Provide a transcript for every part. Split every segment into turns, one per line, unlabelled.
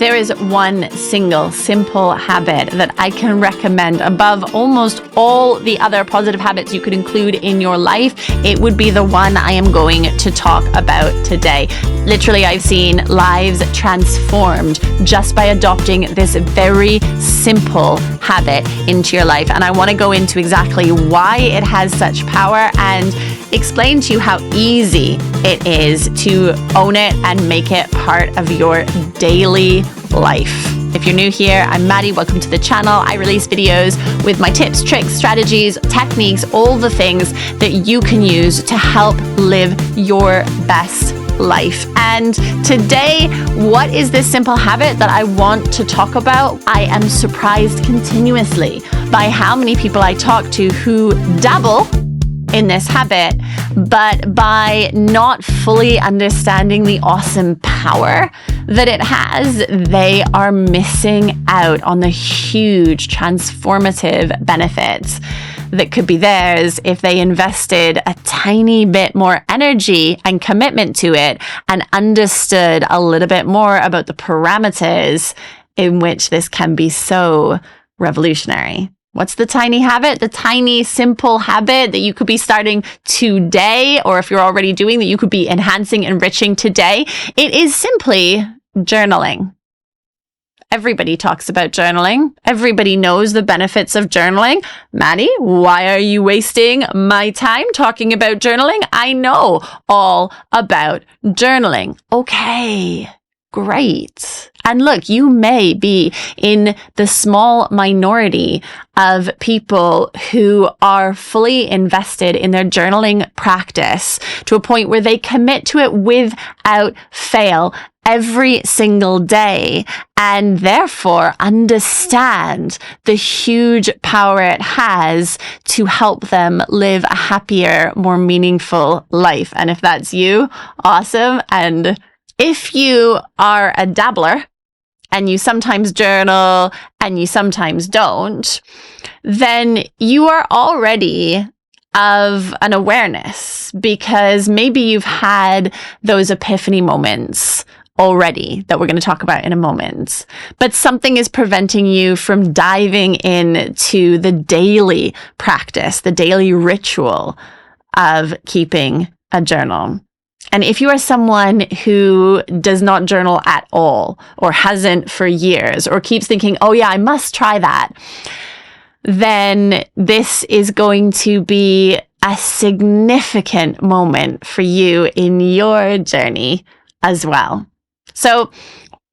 there is one single simple habit that I can recommend above almost all the other positive habits you could include in your life, it would be the one I am going to talk about today. Literally, I've seen lives transformed just by adopting this very simple habit into your life. And I want to go into exactly why it has such power and explain to you how easy it is to own it and make it part of your daily life. If you're new here, I'm Maddie. Welcome to the channel. I release videos with my tips, tricks, strategies, techniques, all the things that you can use to help live your best life. And today, what is this simple habit that I want to talk about? I am surprised continuously by how many people I talk to who dabble in this habit, but by not fully understanding the awesome power that it has, they are missing out on the huge transformative benefits that could be theirs if they invested a tiny bit more energy and commitment to it and understood a little bit more about the parameters in which this can be so revolutionary. What's the tiny habit? The tiny, simple habit that you could be starting today, or if you're already doing that, you could be enhancing, enriching today. It is simply journaling. Everybody talks about journaling. Everybody knows the benefits of journaling. Maddie, why are you wasting my time talking about journaling? I know all about journaling. Okay. Great. And look, you may be in the small minority of people who are fully invested in their journaling practice to a point where they commit to it without fail every single day, and therefore understand the huge power it has to help them live a happier, more meaningful life. And if that's you, awesome. And if you are a dabbler and you sometimes journal and you sometimes don't, then you are already of an awareness, because maybe you've had those epiphany moments already that we're going to talk about in a moment, but something is preventing you from diving into the daily practice, the daily ritual of keeping a journal. And if you are someone who does not journal at all, or hasn't for years, or keeps thinking, oh yeah, I must try that, then this is going to be a significant moment for you in your journey as well. So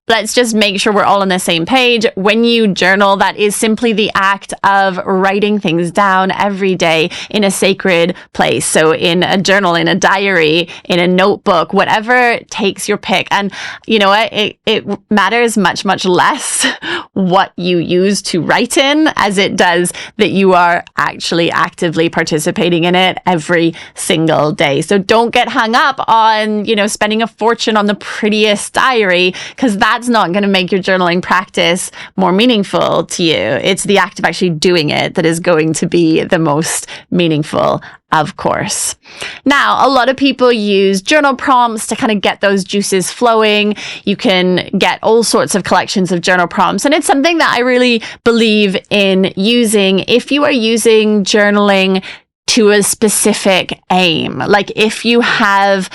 let's just make sure we're all on the same page. When you journal, that is simply the act of writing things down every day in a sacred place. So in a journal, in a diary, in a notebook, whatever takes your pick. And you know what? It matters much, much less what you use to write in as it does that you are actually actively participating in it every single day. So don't get hung up on, spending a fortune on the prettiest diary, because that's not going to make your journaling practice more meaningful to you. It's the act of actually doing it that is going to be the most meaningful, of course. Now, a lot of people use journal prompts to kind of get those juices flowing. You can get all sorts of collections of journal prompts, and it's something that I really believe in using if you are using journaling to a specific aim. Like if you have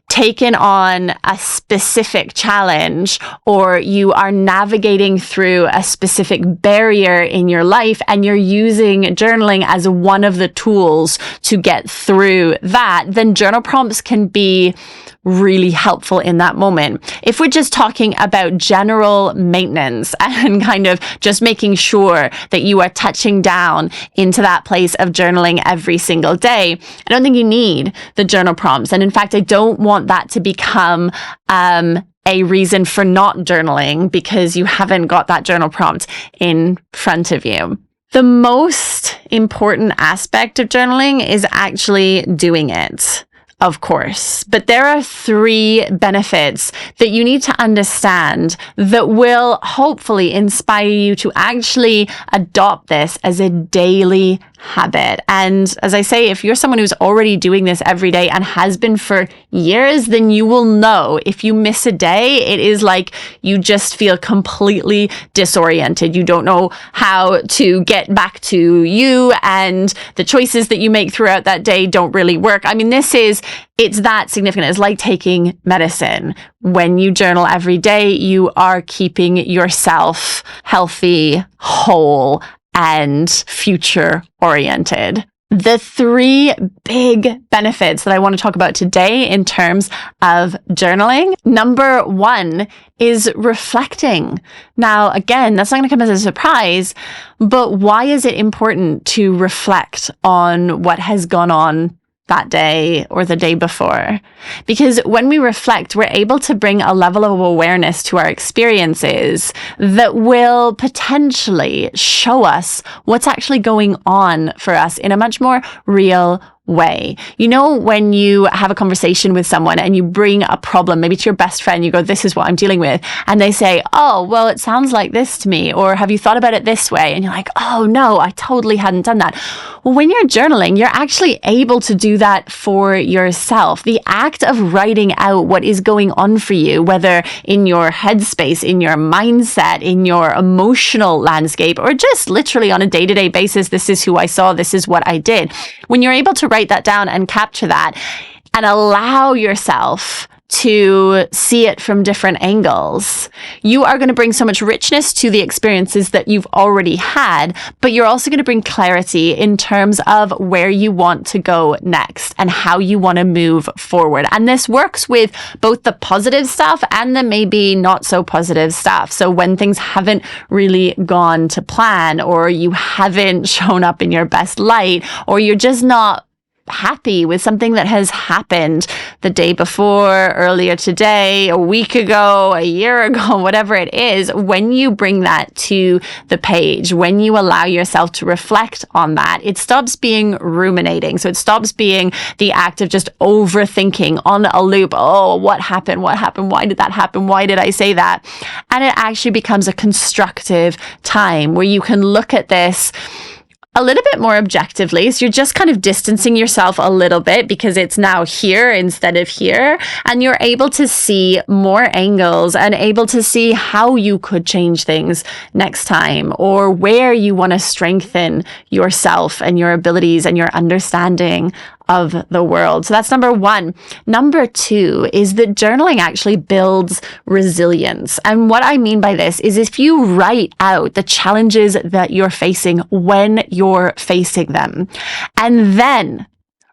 taken on a specific challenge, or you are navigating through a specific barrier in your life and you're using journaling as one of the tools to get through that, then journal prompts can be really helpful in that moment. If we're just talking about general maintenance and kind of just making sure that you are touching down into that place of journaling every single day, I don't think you need the journal prompts. And in fact, I don't want that to become a reason for not journaling because you haven't got that journal prompt in front of you. The most important aspect of journaling is actually doing it, of course. But there are 3 benefits that you need to understand that will hopefully inspire you to actually adopt this as a daily habit. And as I say, if you're someone who's already doing this every day and has been for years, then you will know if you miss a day, it is like you just feel completely disoriented. You don't know how to get back to you, and the choices that you make throughout that day don't really work. I mean, it's that significant. It's like taking medicine. When you journal every day, you are keeping yourself healthy, whole, and future oriented. The 3 big benefits that I want to talk about today in terms of journaling. Number 1 is reflecting. Now, again, that's not going to come as a surprise, but why is it important to reflect on what has gone on that day or the day before? Because when we reflect, we're able to bring a level of awareness to our experiences that will potentially show us what's actually going on for us in a much more real way. You know, when you have a conversation with someone and you bring a problem, maybe to your best friend, you go, this is what I'm dealing with. And they say, oh, well, it sounds like this to me. Or have you thought about it this way? And you're like, oh, no, I totally hadn't done that. Well, when you're journaling, you're actually able to do that for yourself. The act of writing out what is going on for you, whether in your headspace, in your mindset, in your emotional landscape, or just literally on a day-to-day basis, this is who I saw, this is what I did. When you're able to write that down and capture that and allow yourself to see it from different angles, you are going to bring so much richness to the experiences that you've already had, but you're also going to bring clarity in terms of where you want to go next and how you want to move forward. And this works with both the positive stuff and the maybe not so positive stuff. So when things haven't really gone to plan, or you haven't shown up in your best light, or you're just not happy with something that has happened the day before, earlier today, a week ago, a year ago, whatever it is, when you bring that to the page, when you allow yourself to reflect on that, it stops being ruminating. So it stops being the act of just overthinking on a loop. Oh, what happened? What happened? Why did that happen? Why did I say that? And it actually becomes a constructive time where you can look at this a little bit more objectively. So you're just kind of distancing yourself a little bit because it's now here instead of here. And you're able to see more angles and able to see how you could change things next time, or where you want to strengthen yourself and your abilities and your understanding of the world. So that's number 1. Number 2 is that journaling actually builds resilience. And what I mean by this is if you write out the challenges that you're facing when you're facing them, and then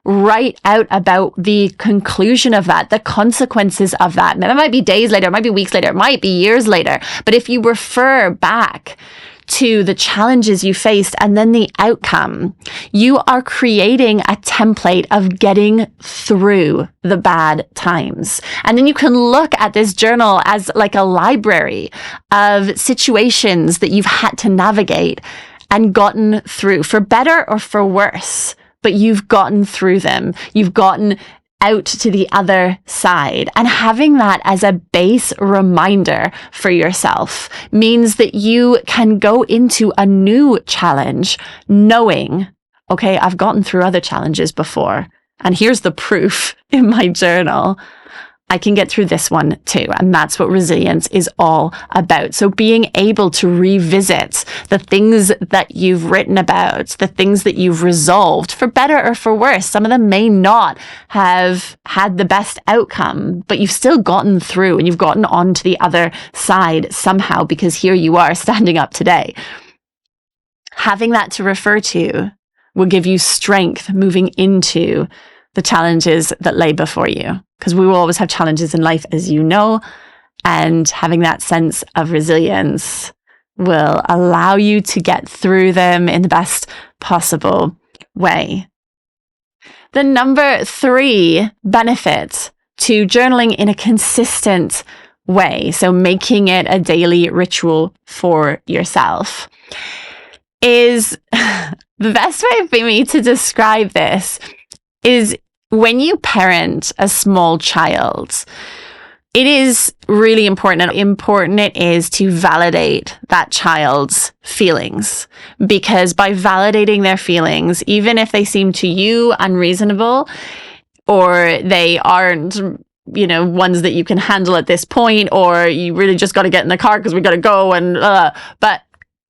write out about the conclusion of that, the consequences of that. Now, that might be days later, it might be weeks later, it might be years later. But if you refer back to the challenges you faced and then the outcome, you are creating a template of getting through the bad times. And then you can look at this journal as like a library of situations that you've had to navigate and gotten through, for better or for worse. But you've gotten through them. You've gotten out to the other side. And having that as a base reminder for yourself means that you can go into a new challenge knowing, okay, I've gotten through other challenges before, and here's the proof in my journal. I can get through this one too. And that's what resilience is all about. So being able to revisit the things that you've written about, the things that you've resolved, for better or for worse. Some of them may not have had the best outcome, but you've still gotten through and you've gotten onto the other side somehow, because here you are standing up today. Having that to refer to will give you strength moving into the challenges that lay before you. Because we will always have challenges in life, as you know, and having that sense of resilience will allow you to get through them in the best possible way. The number 3 benefit to journaling in a consistent way, so making it a daily ritual for yourself, is the best way for me to describe this is when you parent a small child, it is really important, and important it is to validate that child's feelings, because by validating their feelings, even if they seem to you unreasonable or they aren't, ones that you can handle at this point, or you really just got to get in the car because we got to go, but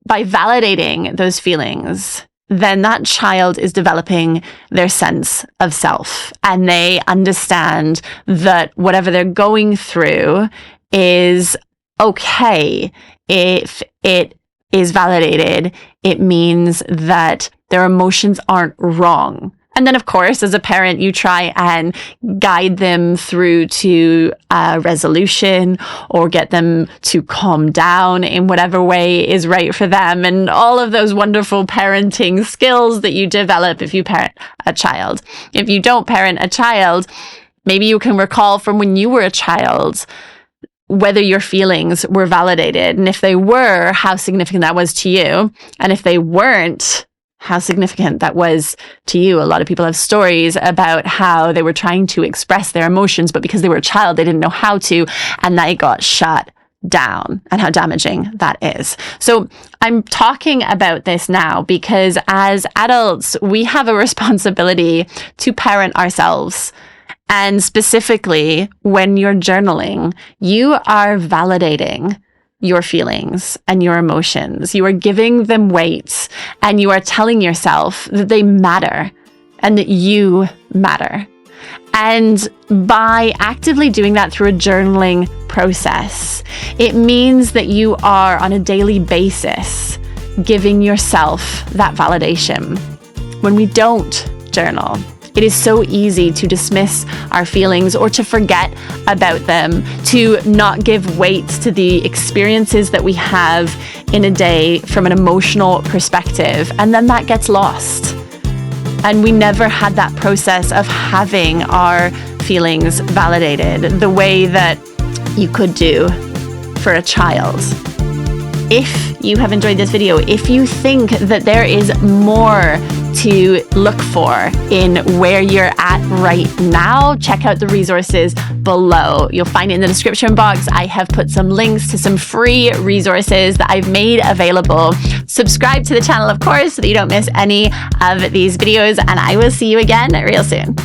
by validating those feelings, then that child is developing their sense of self, and they understand that whatever they're going through is okay. If it is validated, it means that their emotions aren't wrong. And then, of course, as a parent, you try and guide them through to a resolution, or get them to calm down in whatever way is right for them. And all of those wonderful parenting skills that you develop if you parent a child. If you don't parent a child, maybe you can recall from when you were a child whether your feelings were validated. And if they were, how significant that was to you. And if they weren't, how significant that was to you. A lot of people have stories about how they were trying to express their emotions, but because they were a child, they didn't know how to, and they got shut down, and how damaging that is. So I'm talking about this now because as adults, we have a responsibility to parent ourselves. And specifically, when you're journaling, you are validating your feelings and your emotions. You are giving them weight, and you are telling yourself that they matter and that you matter. And by actively doing that through a journaling process, it means that you are on a daily basis giving yourself that validation. When we don't journal, it is so easy to dismiss our feelings or to forget about them, to not give weight to the experiences that we have in a day from an emotional perspective. And then that gets lost. And we never had that process of having our feelings validated the way that you could do for a child. If you have enjoyed this video, if you think that there is more to look for in where you're at right now, check out the resources below. You'll find it in the description box. I have put some links to some free resources that I've made available. Subscribe to the channel, of course, so that you don't miss any of these videos, and I will see you again real soon.